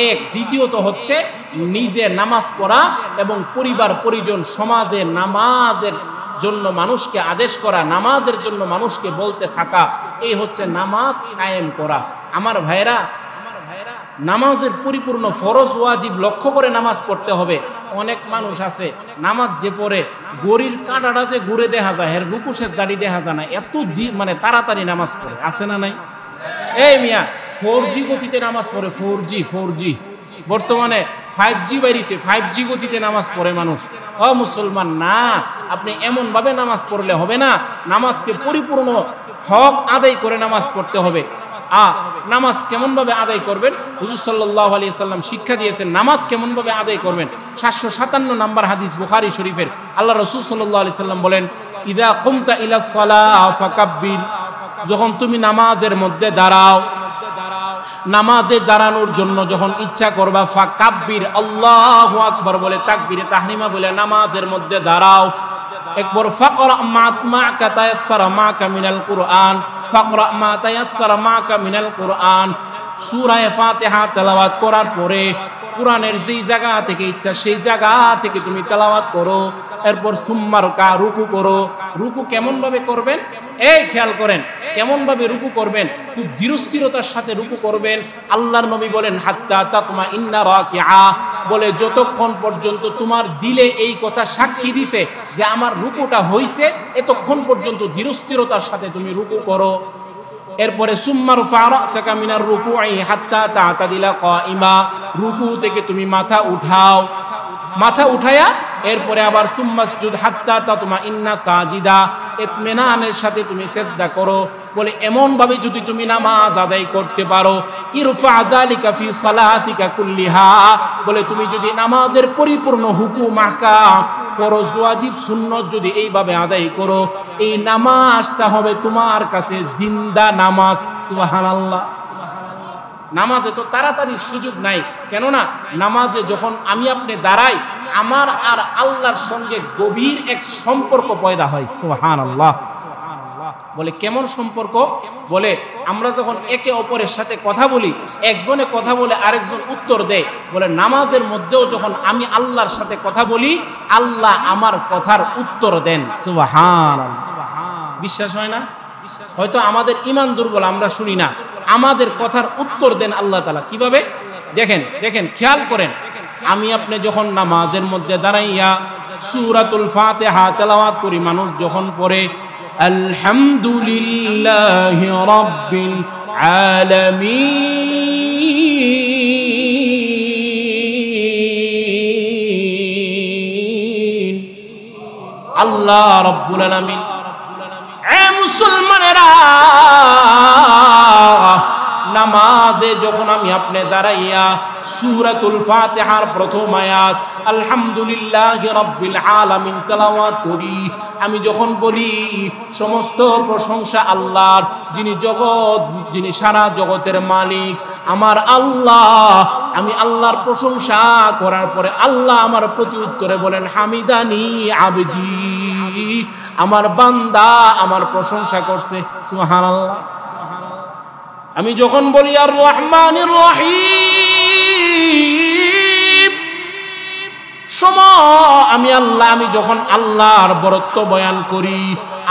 Speaker 1: এক। দ্বিতীয়ত হচ্ছে নিজে নামাজ পড়া এবং পরিবার পরিজন সমাজে নামাজের জন্য মানুষকে আদেশ করা, নামাজের জন্য মানুষকে বলতে থাকা, এই হচ্ছে নামাজ কায়েম করা। আমার ভাইরা, নামাজের পরিপূর্ণ ফরজ ওয়াজিব লক্ষ্য করে নামাজ পড়তে হবে। অনেক মানুষ আছে নামাজ যে পড়ে গড়ির কাঁটাটা যে ঘুরে দেখা যায়, এর রুকুশের দাড়ি দেখা যায় না, এত মানে তাড়াতাড়ি নামাজ পড়ে, আছে না নাই? এই মিয়া 4G গতিতে নামাজ পড়ে, 4G বর্তমানে 5G বাইরেছে, 5G গতিতে নামাজ পড়ে মানুষ। ও মুসলমান, না, আপনি এমন ভাবে নামাজ পড়লে হবে না। নামাজকে পরিপূর্ণ হক আদায় করে নামাজ পড়তে হবে। নামাজ কেমন ভাবে আদায় করবেন? হুজুর সাল্লাল্লাহু আলাইহি সাল্লাম শিক্ষা দিয়েছেন নামাজ কেমন ভাবে আদায় করবেন। 757 নম্বর হাদিস বুখারী শরীফের। আল্লাহ রাসূল সাল্লাল্লাহু আলাইহি সাল্লাম বলেন, ইযা কুমতা ইলাস সালাহ ফাকাব্বির, যখন তুমি নামাজের মধ্যে দাঁড়াও, নামাজে দাঁড়ানোর জন্য যখন ইচ্ছা করবা, ফাকাব্বির, আল্লাহু আকবার বলে তাকবীরে তাহরিমা বলে নামাজের মধ্যে দাঁড়াও। একবার ফাকরা মা তায়াসসারা মাকা মিনাল কুরআন, ফাকরা মা তায়াসসারা মাকা মিনাল কুরআন, সূরা ফাতিহা তেলাওয়াত করার পরে কোরআনের যেই জায়গা থেকে ইচ্ছা সেই জায়গা থেকে তুমি তেলাওয়াত করো। এরপর সুম্মা রুকা, রুকু করো। রুকু কেমন ভাবে করবেন, এই খেয়াল করেন কেমন ভাবে রুকু করবেন, খুব ধীরস্থিরতার সাথে রুকু করবেন। আল্লাহর নবী বলেন হাত্তা তাতমা ইন্না রাকিআ, বলে যতক্ষণ পর্যন্ত তোমার দিলে এই কথা সাক্ষী দিছে যে আমার রুকুটা হইছে, এতক্ষণ পর্যন্ত ধীরস্থিরতার সাথে তুমি রুকু করো। এরপরে সুম্মা রফা রাসাকা মিনার রুকুই হাত্তা তা'তাদিলা কাইমা, রুকু থেকে তুমি মাথা উঠাও, মাথা উঠায়া এরপরে আবার সুম্মাসজুদ হাত্তা তাতমা ইন্না সাজিদা, ইতমিনানের সাথে তুমি সিজদা করো। বলে এমন ভাবে যদি তুমি নামাজ আদায় করতে পারো, ইরফা যালিকা ফি সালাতিকা কুল্লিহা, বলে তুমি যদি নামাজের পরিপূর্ণ হুকুম আহকাম ফরজ ওয়াজিব সুন্নাত যদি এইভাবে আদায় করো, এই নামাজটা হবে তোমার কাছে জিন্দা নামাজ। সুবহানাল্লাহ। নামাজে তো তাড়াতাড়ির সুযোগ নাই, কেননা নামাজে যখন আমি আপনি দাঁড়াই আমার আর আল্লাহর সঙ্গে গভীর এক সম্পর্ক পয়দা হয়। সুবহানাল্লাহ। বলে কেমন সম্পর্ক, বলে আমরা যখন একে অপরের সাথে কথা বলি, একজনে কথা বলে আরেকজন উত্তর দেয়, বলে নামাজের মধ্যেও যখন আমি আল্লাহর সাথে কথা বলি আল্লাহ আমার কথার উত্তর দেন। সুবহানাল্লাহ। বিশ্বাস হয় না? হয়তো আমাদের ঈমান দুর্বল, আমরা শুনি না, আমাদের কথার উত্তর দেন আল্লাহ তাআলা। কিভাবে দেখেন, দেখেন খেয়াল করেন, আমি আপনি যখন নামাজের মধ্যে দাঁড়াইয়া সূরাতুল ফাতিহা তেলাওয়াত করি, মানুষ যখন পড়ে আলহামদুলিল্লাহি রাব্বিল আলামিন, আল্লাহ রাব্বুল আলামিন। এ মুসলমানেরা, নামাজে যখন আমি আপনি দাঁড়াইয়া সূরাতুল ফাতিহার প্রথম আয়াত আলহামদুলিল্লাহি রাব্বিল আলামিন তেলাওয়াত করি, আমি যখন বলি সমস্ত প্রশংসা আল্লাহর, যিনি সারা জগতের মালিক আমার আল্লাহ, আমি আল্লাহর প্রশংসা করার পরে আল্লাহ আমার প্রতি উত্তরে বলেন হামিদানি আবদি, আমার বান্দা আমার প্রশংসা করছে। সুবহানাল্লাহ। আমি যখন বলি আর রহমানির রহিম, আমি যখন আল্লাহর বরত্ব বয়ান করি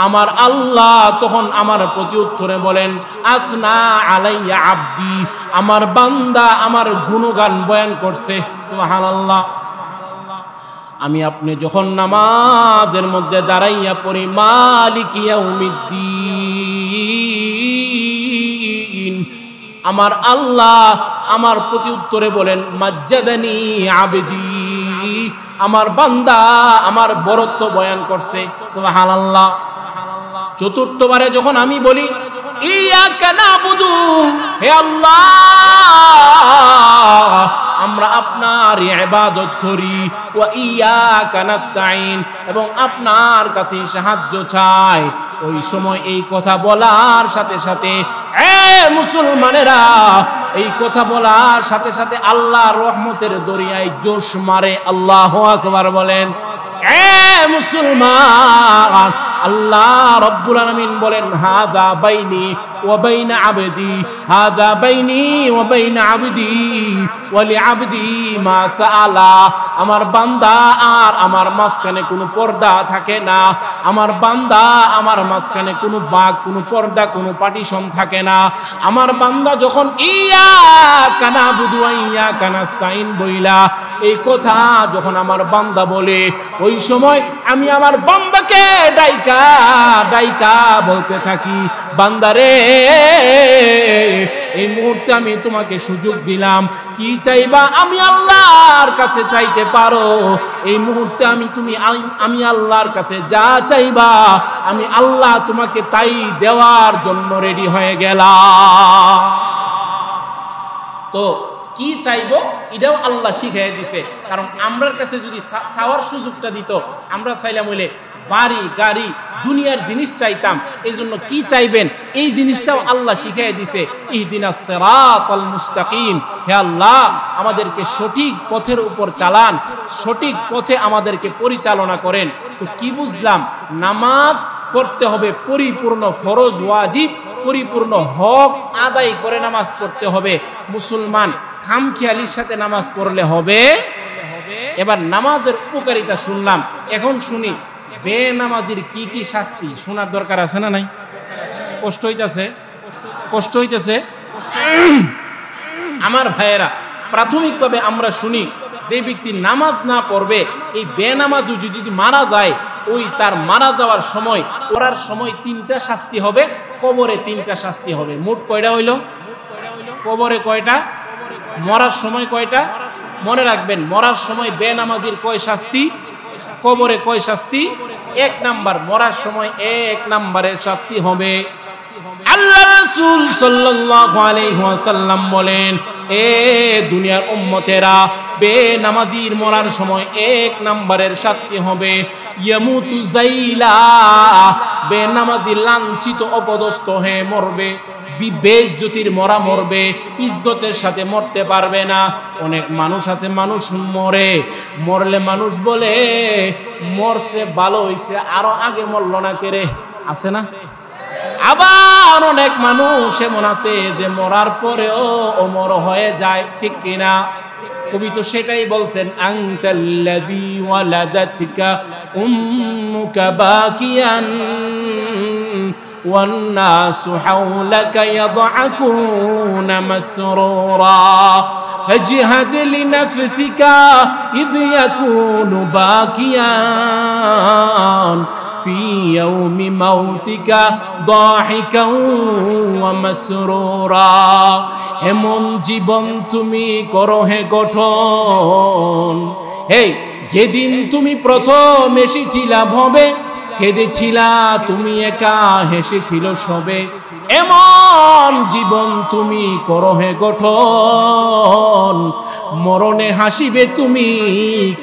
Speaker 1: আমার আল্লাহ তখন আমার প্রতি উত্তরে বলেন আসনা আলাইয়া আব্দি, আমার বান্দা আমার গুণগান বয়ান করছে। সুবহানাল্লাহ। আমি আপনি যখন নামাজের মধ্যে দাঁড়াইয়া পড়ি মালিক ইয়াউমিদ্দিন, আমার আল্লাহ আমার প্রতি উত্তরে বলেন মাজ্জাদানি আবদি, আমার বান্দা আমার বরত্ব বয়ান করছে। সুবহানাল্লাহ। চতুর্থবারে যখন আমি বলি ইয়াকা নাবুদু, হে আল্লাহ আমরা আপনার ইবাদত করি, ওয়া ইয়াকা নাস্তাইন, এবং আপনার কাছে সাহায্য চাই, ওই সময় এই কথা বলার সাথে সাথে মুসলমানেরা এই কথা বলার সাথে সাথে আল্লাহর রহমতের দরিয়ায় জোশ মারে। আল্লাহু আকবার বলেন। মুসলমান, আল্লাহ রাব্বুল আলামিন বলেন হাদা বাইনি ওয়া বাইনা আবদি, হাদা বাইনি ওয়া বাইনা আবদি ওয়া লিআবদি মা সাআলা, আমার বান্দা আর আমার মাঝখানে কোনো পর্দা থাকে না, আমার বান্দা আমার মাঝখানে কোনো বাগ, কোনো পর্দা, কোনো পার্টিশন থাকে না। আমার বান্দা যখন ইয়াকা নাবুদু ওয়া ইয়াকা নাস্তাইন বইলা এই কথা যখন আমার বান্দা বলে, ওই সময় আমি আমার বান্দাকে ডাইকা ডাইকা বলতে থাকি বান্দারে এই মুহূর্তে আমি তোমাকে সুযোগ দিলাম, কি চাইবা আমি আল্লাহর কাছে চাইতে পারো। এই মুহূর্তে আমি আল্লাহর কাছে যা চাইবা আমি আল্লাহ তোমাকে তাই দেওয়ার জন্য রেডি হয়ে গেলাম। তো কি চাইবো এটাও আল্লাহ শিখিয়ে দিছে, কারণ আমরার কাছে যদি চাওয়ার সুযোগটা দিত আমরা চাইলাম হইলে বাড়ি গাড়ি দুনিয়ার জিনিস চাইতাম। এই জন্য কি চাইবেন এই জিনিসটাও আল্লাহ শিখিয়ে দিছে, ইহদিনাস সিরাতাল মুস্তাকিম, হে আল্লাহ আমাদেরকে সঠিক পথের উপর চালান, সঠিক পথে আমাদেরকে পরিচালনা করেন। তো কি বুঝলাম, নামাজ পড়তে হবে পরিপূর্ণ ফরজ ওয়াজিব পরিপূর্ণ হক আদায় করে নামাজ পড়তে হবে। মুসলমান খামখেয়ালির সাথে নামাজ পড়লে হবে। এবার নামাজের উপকারিতা শুনলাম, এখন শুনি বেনামাজির কি কি শাস্তি। শোনার দরকার আছে না নাই? কষ্ট হইতেছে? কষ্ট হইতেছে? আমার ভাইয়েরা, প্রাথমিকভাবে আমরা শুনি যে ব্যক্তি নামাজ না পড়বে, এই বেনামাজি যদি মারা যায়, ওই তার মারা যাওয়ার সময় পড়ার সময় 3টা শাস্তি হবে, কবরে 3টা শাস্তি হবে। মোট কয়টা হইল? কবরে কয়টা, মরার সময় কয়টা? মনে রাখবেন, মরার সময় বেনামাজির কয় শাস্তি, কবরে কয় শাস্তি? 1 নাম্বার, মরার সময় 1 নাম্বারের শাস্তি হবে। আল্লাহ রাসূল সাল্লাল্লাহু আলাইহি ওয়াসাল্লাম বলেন, এ দুনিয়ার উম্মতেরা, বেনামাজির মরার সময় 1 নাম্বারের শাস্তি হবে ইয়ামুতু জাইলা, বেনামাজি লাঞ্ছিত অপদস্থ হয়ে মরবে, বেইজ্জতির মরা মরবে, ইজ্জতের সাথে মরতে পারবে না। অনেক মানুষ আছে, মানুষ মরলে মানুষ বলে মরছে ভালো হইছে, আরো আগে মরল না কেরে, আছে না? আবার অনেক মানুষ এমন আছে যে মরার পরেও অমর হয়ে যায়, ঠিক কিনা? কবি তো সেটাই বলছেন, আনতাল্লাযী ওয়ালাদাতকা উম্মুকা বাকিয়ান والناس حولك يضحكون مسرورا فاجهد لنفسك إذ يكون باكيا في يوم موتك ضاحكا ومسرورا। এমন জীবন তুমি করো হে গঠন, এই যেদিন তুমি প্রথম এসেছিলা ভবে, কেঁদেছিলা তুমি একা, হেসেছিল সবে, এমন জীবন তুমি করো হে গঠন, মরণে হাসিবে তুমি,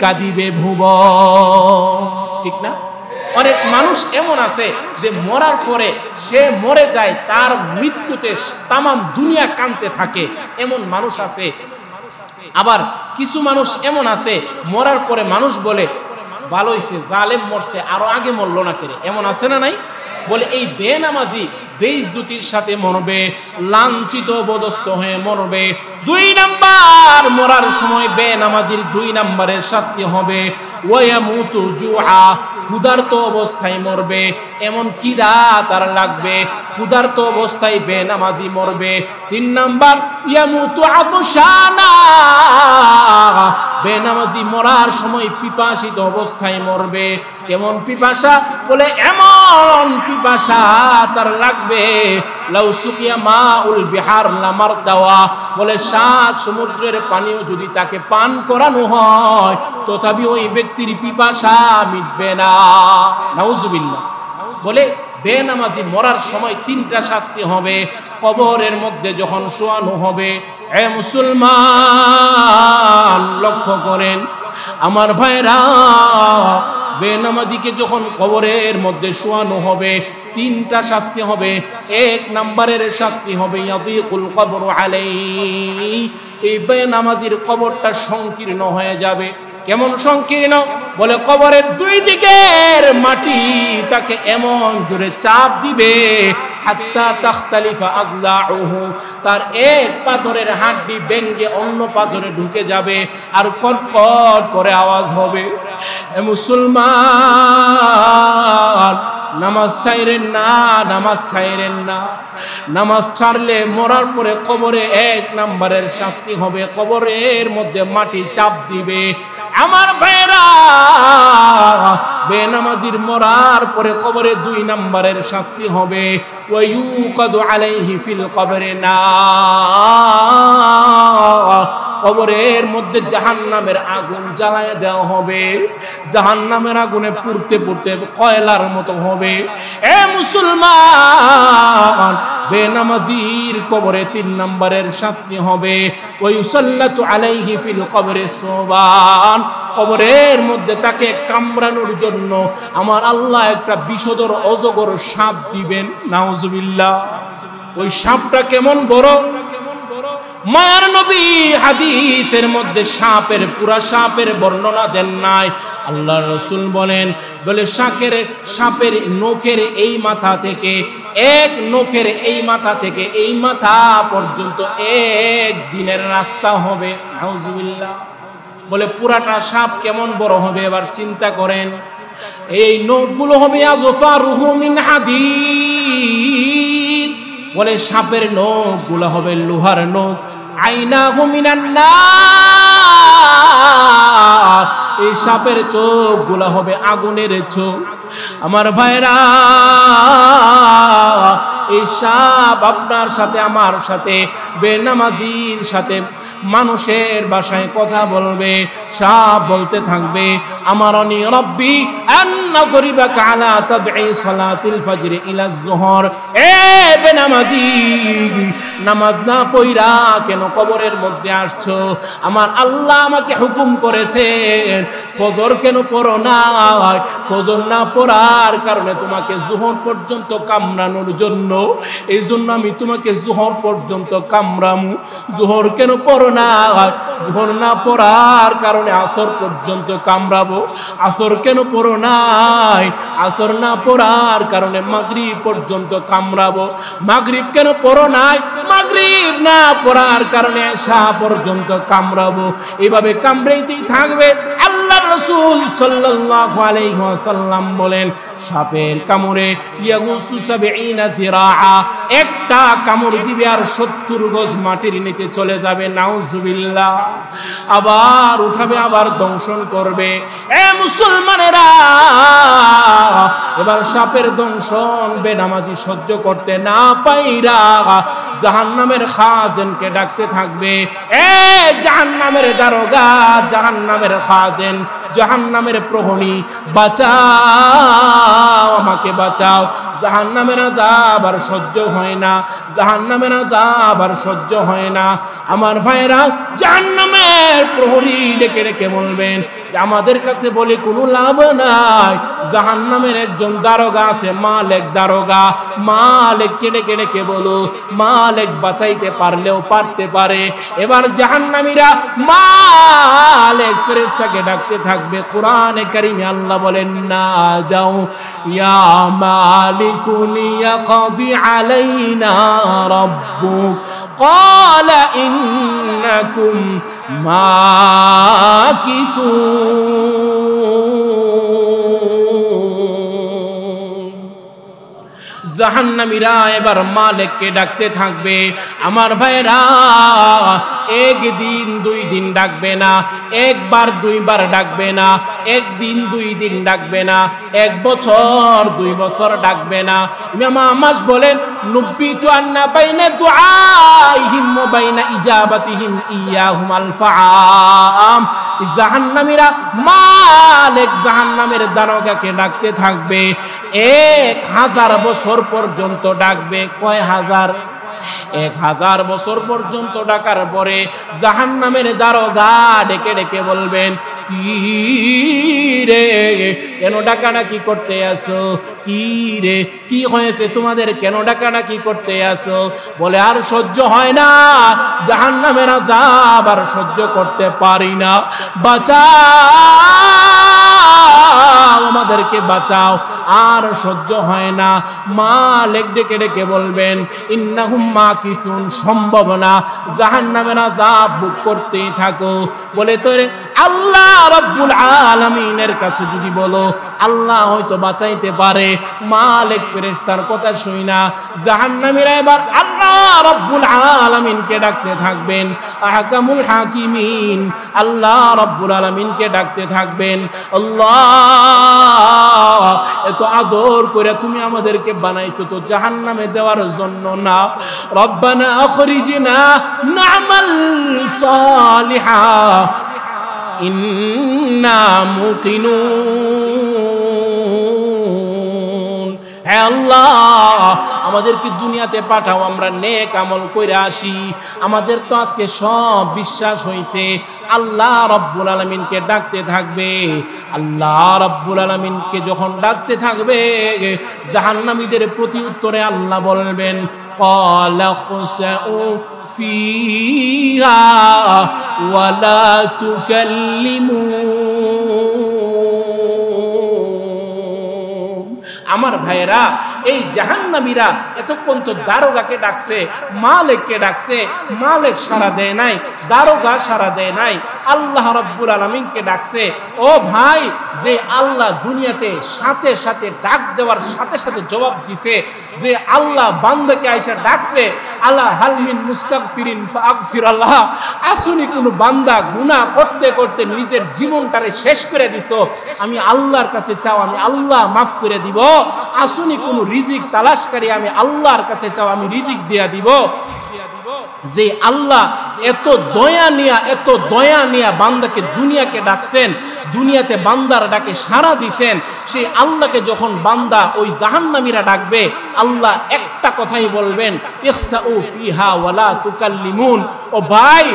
Speaker 1: কাঁদিবে ভুবন। ঠিক না? অনেক মানুষ এমন আছে যে মরার পরে সে মরে যায়, তার মৃত্যুতে তামাম দুনিয়া কাঁদতে থাকে, এমন মানুষ আছে। আবার কিছু মানুষ এমন আছে, মরার পরে মানুষ বলে ভালো হইছে, জালেম মরছে, আরো আগে মরলো না কেরে, এমন আছে না নাই? বলে এই বেনামাজি বেইজ্জতির সাথে মরবে, লাঞ্ছিত অপদস্থ হয়ে মরবে। 2 নাম্বার, মরার সময় বেনামাজির 2 নাম্বারের শাস্তি হবে ওয়ায়ামুতু জুআ, ক্ষুধার্ত অবস্থায় মরবে। এমন খিদা তার লাগবে, ক্ষুধার্ত অবস্থায় বেনামাজি মরবে। 3 নাম্বার, ইয়ামুতু আতশানা, বেনামাজি মরার সময় পিপাসিত অবস্থায় মরবে। কেমন পিপাসা? বলে এমন পিপাসা তার লাগবে, লাউ সুকিয়া মাউল বিহার লামারতাওয়া, বলে 7 সমুদ্রের পানিও যদি তাকে পান করানো হয় তথাপি ওই ব্যক্তির পিপাসা মিটবে না। নাউজুবিল্লাহ। বলে বেনামাজি মরার সময় 3টা শাস্তি হবে, কবরের মধ্যে যখন শোয়ানো হবে। এ মুসলমান, লক্ষ্য করেন আমার ভাইরা, বেনামাজিকে যখন কবরের মধ্যে শোয়ানো হবে 3টা শাস্তি হবে। 1 নাম্বারের শাস্তি হবে ইয়াদিকুল কবরু আলাইহি, এই বেনামাজির কবরটা সংকীর্ণ হয়ে যাবে। কেমন সংকীর্ণ? বলে কবরের 2 দিকের মাটি তাকে এমন জোরে চাপ দিবে, হাত্তা তাখতালিফা আযলাউহু, তার এক পাথরের হাড্ডি ভেঙে অন্য পাথরে ঢুকে যাবে, আর কটকট করে আওয়াজ হবে। এ মুসলমান, নামাজ ছাইরেন না, নামাজ ছাইরেন না। নামাজ ছাড়লে মরার পরে কবরে 1 নাম্বারের শাস্তি হবে, কবরের মধ্যে মাটি চাপ দিবে। আমার ভাইরা, বেনামাজির মরার পরে কবরে 2 নাম্বারের শাস্তি হবে ওয়ায়ুকাদু আলাইহি ফিল কবরে না, কবরের মধ্যে জাহান্নামের আগুন জ্বালায় দেওয়া হবে, জাহান্নামের আগুনে পুড়তে পুড়তে কয়লার মতো হবে। এ মুসলমান, বেনামাজির কবরে 3 নাম্বারের শাস্তি হবে ওয়ায়ুসাল্লাতু আলাইহি ফিল কবরে সুবান, কবরের মধ্যে তাকে কামড়ানোর জন্য আমার আল্লাহ একটা বিষধর অজগর সাপ দিবেন। নাউজুবিল্লাহ। ওই সাপটা কেমন বড়? মায়ার নবী হাদিসের মধ্যে সাপের পুরা সাপের বর্ণনা দেন নাই। আল্লাহর রাসূল বলেন সাপের নখের এই মাথা থেকে নখের এই মাথা থেকে এই মাথা পর্যন্ত এক দিনের রাস্তা হবে। নাউজুবিল্লাহ। বলে পুরাটা সাপ কেমন বড় হবে এবার চিন্তা করেন। এই নখগুলো হবে আযফারুহু মিন হাদীদ। বলে সাপের নখগুলো হবে লোহার নখ। আইনাহু মিনান নার। এই সাপের চোখগুলো হবে আগুনের চোখ। আমার ভাইরা, এই সাপ আপনার সাথে আমার সাথে বেনামাজির সাথে মানুষের ভাষায় কথা বলবে। সাপ বলতে থাকবে আমারনি রব্বি আন্না গরিবাকা আলা তাদঈ সালাতিল ফজর ইলা যুহর। এ বেনামাজি, নামাজ না পড়া কেন কবরের মধ্যে আসছো? আমার আল্লাহ আমাকে হুকুম করেছেন ফজর কেন পড়ো না? ফজর না পড়ার কারণে তোমাকে যোহর পর্যন্ত কামড়ানোর জন্য, এই জন্য আমি তোমাকে যোহর পর্যন্ত কামড়ামু। যোহর কেন পড়ো না? যোহর না পড়ার কারণে আসর পর্যন্ত কামড়াবো। আসর কেন পড়ো নাই? আসর না পড়ার কারণে মাগরিব পর্যন্ত কামড়াবো। মাগরিব কেন পড়ো নাই? মাগরিব না পড়ার কারণে এশা পর্যন্ত কামড়াবো। এইভাবে কামড়াইতেই থাকবে। আল্লাহর রাসূল সাল্লাল্লাহু আলাইহি ওয়াসাল্লাম বলেন সাপের কামড়ে ইয়াগুসু ৭০ যিরাআ, একটা কামড় দিবে আর ৭০ গজ মাটির নিচে চলে যাবে। নাউজুবিল্লাহ। আবার উঠাবে, আবার দংশন করবে। এ মুসলমানেরা, এবার সাপের দংশন বেনামাজি সহ্য করতে না পাইরা জাহান্নামের খাজেনকে ডাকতে থাকবে। এ জাহান্নামের দারোগা, জাহান্নামের খাজেন, জাহান্নামের প্রহরী, বাঁচাও, আমাকে বাঁচাও। জাহান্নামের আযাব আর সহ্য হয় না, জাহান্নামের আযাব আর সহ্য হয় না। আমার ভাইরা, জাহান্নামের প্রহরী ডেকে ডেকে বলবেন যে আমাদের কাছে বলে কোনো লাভ নাই। জাহান্নামের একজন দারোগা আছে, মালিক দারোগা। মালিককে ডেকে ডেকে বলো, মালিক বাঁচাইতে পারলেও পারতে পারে। এবার জাহান্নামীরা মালিক ফেরেশতাকে ডাকতে থাকবে। কোরআনে কারীমে আল্লাহ বলেন না দাও ইয়া মালিকু লিয়াকদি আলাইনা রাব্বুক ক্বালা ইন্নাকুম মাকিসুন। জাহান্নামীরা এবার মালিককে ডাকতে থাকবে। আমার ভাইরা, একদিন ২ দিন ডাকবে না, একবার ২ বার ডাকবে না, একদিন ২ দিন ডাকবে না, ১ বছর ২ বছর ডাকবে না। ইমাম আহমদ বলেন নুব্বিতু আন্না বাইনা দুআইহিম ওয়া বাইনা ইজাবাতিহিম ইয়াহুম আল-ফাআম। জাহান্নামীরা মালিক জাহান্নামের দারোগাকে ডাকতে থাকবে। ১০০০ বছর পর্যন্ত ডাকবে। কয় হাজার? ১০০০ বছর পর্যন্ত ডাকার পরে জাহান্নামের দারোগা ডেকে ডেকে বলবেন কি রে, কেন ডাকাডাকি করতে আসো? কি রে, কি হয়েছে তোমাদের, কেন ডাকাডাকি করতে আসো? বলে আর সহ্য হয় না, জাহান্নামের আযাব আর সহ্য করতে পারি না, বাঁচাও, আমাদেরকে বাঁচাও, আর সহ্য হয় না। মালিক ডেকে ডেকে বলবেন ইন্নাহুম মাকিসুন, সম্ভব না, জাহান্নামের আযাব ভোগ করতেই থাকো। বলে তোরে আল্লাহ রাব্বুল আলামিনের কাছে যদি বলো, আল্লাহ হয়তো বাঁচাইতে পারে। মালিক ফেরেশতার কথা শুই না জাহান্নামীরা এবার আল্লাহ রাব্বুল আলামিনকে ডাকতে থাকবেন। আহকামুল হাকিমিন আল্লাহ রাব্বুল আলামিনকে ডাকতে থাকবেন। আল্লাহ, এত আদর করে তুমি আমাদেরকে বানাইছো তো জাহান্নামে দেওয়ার জন্য না। রব্বানা আখরিজনা না'মাল সালিহা ইন্না মুকিনুন। হে আল্লাহ আমাদেরকে দুনিয়াতে পাঠাও, আমরা নেক আমল করে আসি। আমাদের তো আজকে সব বিশ্বাস হয়েছে আল্লাহ রাব্বুল আলামিনকে ডাকতে থাকবে। আল্লাহ রাব্বুল আলামিনকে যখন ডাকতে থাকবে, জাহান্নামীদের প্রতি উত্তরে আল্লাহ বলবেন, ক্বালা খুসাউ ফিহা ওয়ালা তুকাল্লিমুন। আমার ভাইয়েরা, এই জাহান্নামীরা এতক্ষণ তো দারোগাকে ডাকছে, মালিককে ডাকছে, মালিক সাড়া দেয় নাই, দারোগা সাড়া দেয় নাই, আল্লাহ রাব্বুল আলামিনকে ডাকছে। ও ভাই, যে আল্লাহ দুনিয়াতে সাথে সাথে ডাক দেওয়ার সাথে সাথে জবাব দিছে, যে আল্লাহ বান্দাকে আইসা ডাকছে, আল্লাহ হালমিন মুস্তাগফিরিন ফাগফিরাল্লাহ, আসুনি কোনো বান্দা গুনাহ করতে করতে নিজের জীবনটারে শেষ করে দিছো, আমি আল্লাহর কাছে চাও, আমি আল্লাহ মাফ করে দিব। আসুনি কোনো রিজিক তালাশকারী, আমি আল্লাহর কাছে চাও, আমি রিজিক দিয়া দিব। যে আল্লাহ এত দয়া নিয়া বান্দাকে দুনিয়াকে ডাকছেন, দুনিয়াতে বান্দার ডাকে সাড়া দিছেন, সেই আল্লাহকে যখন বান্দা ওই জাহান্নামীরা ডাকবে, আল্লাহ একটা কথাই বলবেন, ইখসাউ ফিহা ওয়ালা তুকাল্লিমুন। ও ভাই,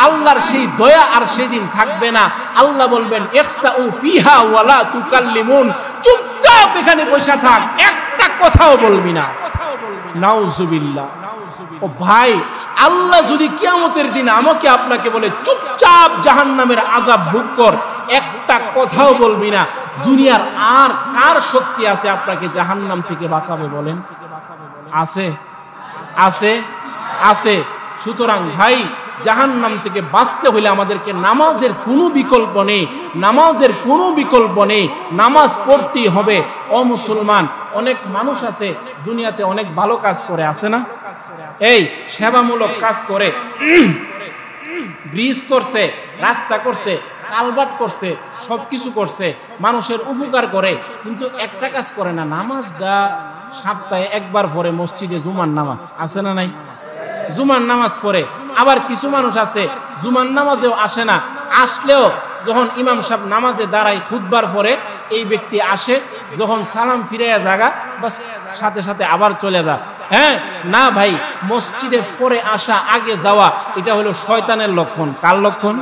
Speaker 1: আল্লাহর সেই দয়া আর সেদিন থাকবে না। আল্লাহ বলবেন, ইখসাউ ফিহা ওয়ালা তুকাল্লিমুন, চুপচাপ এখানে বসে থাক, একটা কথাও বলবি না। নাউজুবিল্লাহ। ও ভাই, আল্লাহ যদি কিয়ামতের দিন আমাকে আপনাকে বলে চুপচাপ জাহান্নামের আযাব ভোগ কর, একটা কথাও বলবি না, দুনিয়ার আর কার শক্তি আছে আপনাকে জাহান্নাম থেকে বাঁচাবে বলেন? আছে? আছে? আছে। সুতরাং ভাই, জাহান্নাম থেকে বাঁচতে হলে আমাদেরকে নামাজের কোনো বিকল্প নেই, নামাজের কোনো বিকল্প নেই, নামাজ পড়তেই হবে। ও মুসলমান, অনেক মানুষ আছে দুনিয়াতে অনেক ভালো কাজ করে, আছে না? এই সেবামূলক কাজ করে, ব্রিজ করছে, রাস্তা করছে, কালভার্ট করছে, সবকিছু করছে, মানুষের উপকার করে, কিন্তু একটা কাজ করে না, নামাজটা সপ্তাহে একবার পড়ে মসজিদে, জুমার নামাজ, আছে না নাই? জুমার নামাজ পড়ে। আবার কিছু মানুষ আছে জুমার নামাজেও আসে না, আসলেও যখন ইমাম সাহেব নামাজে দাঁড়ায় খুতবার পরে, এই ব্যক্তি আসে, যখন সালাম ফিরাইয়া জাগা, বাস সাথে সাথে আবার চলে যা। হ্যাঁ না ভাই, মসজিদে পরে আসা, আগে যাওয়া, এটা হলো শয়তানের লক্ষণ। কার লক্ষণ?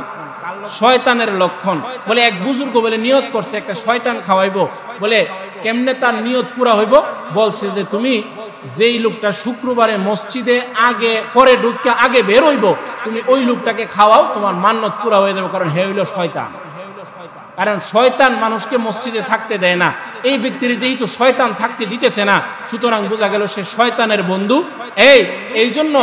Speaker 1: শয়তানের লক্ষণ। বলে এক বুজুর্গ বলে নিয়ত করছে একটা শয়তান খাওয়াইবো, বলে কেমনে তার নিয়ত পুরা হইব? বলছে যে তুমি যেই লোকটা শুক্রবারে মসজিদে আগে পরে ঢুকে আগে বের হইব, তুমি ওই লোকটাকে খাওয়াও, তোমার মান্নত পুরা হয়ে যাবে, কারণ হে হইল শয়তান। কারণ শয়তান মানুষকে মসজিদে থাকতে দেয় না, এই ব্যক্তির যেহেতু শয়তান থাকতে দিতেছে না, সুতরাং বোঝা গেল সে শয়তানের বন্ধু। এই জন্য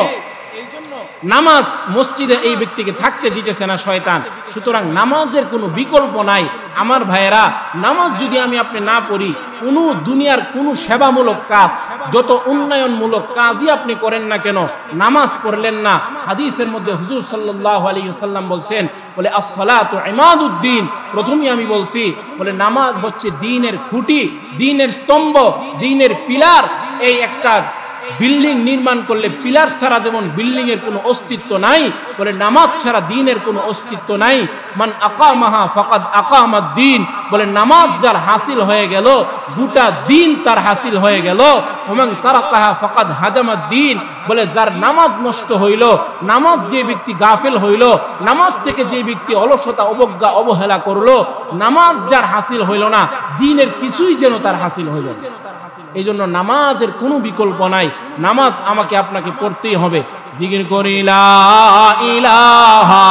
Speaker 1: নামাজ মসজিদে এই ব্যক্তিকে থাকতে দিতেছে না শয়তান। সুতরাং নামাজের কোনো বিকল্প নাই। আমার ভাইয়েরা, নামাজ যদি আমি আপনি না পড়ি, কোনো দুনিয়ার কোনো সেবামূলক কাজ, যত উন্নয়নমূলক কাজই আপনি করেন না কেন, নামাজ পড়লেন না। হাদিসের মধ্যে হুজুর সাল্লাল্লাহু আলাইহি ওয়াসাল্লাম বলছেন, বলে আসসালাতু ইমাদুদ্দিন, প্রথমেই আমি বলছি, বলে নামাজ হচ্ছে দ্বীনের খুঁটি, দ্বীনের স্তম্ভ, দ্বীনের পিলার। এই একটা বিল্ডিং নির্মাণ করলে পিলার ছাড়া যেমন বিল্ডিং এর কোনো অস্তিত্ব নাই, বলে নামাজ ছাড়া দ্বীনের কোনো অস্তিত্ব নাই। মান আকামাহা ফাকাদ আকামাদ দ্বীন, বলে নামাজ যার হাসিল হয়ে গেল, গোটা দ্বীন তার হাসিল হয়ে গেল। ওমান তারাকাহা ফাকাদ হাদামাদ দ্বীন, বলে যার নামাজ নষ্ট হইল, নামাজ যে ব্যক্তি গাফেল হইল, নামাজ থেকে যে ব্যক্তি অলসতা অবজ্ঞা অবহেলা করলো, নামাজ যার হাসিল হইল না, দ্বীনের কিছুই যেন তার হাসিল হইল। এই জন্য নামাজের কোনো বিকল্প নাই, নামাজ আমাকে আপনাকে পড়তেই হবে। জিকির করি লা ইলাহা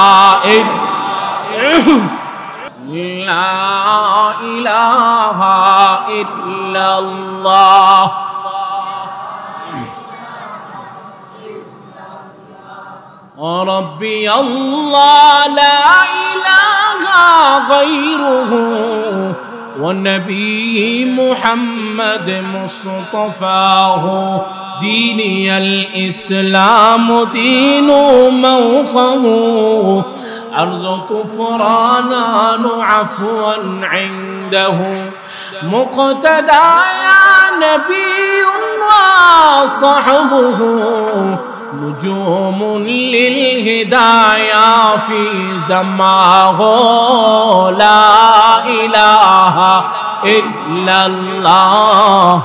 Speaker 1: ইল্লাল্লাহ, রাব্বি আল্লাহ লা ইলাহা গায়রুহু والنبي محمد مصطفاه ديني الإسلام دين موصه أرض كفرانا عفوا عنده مقتدى يا نبي وصحبه نجوم للهدايا في زماه لا إله إلا الله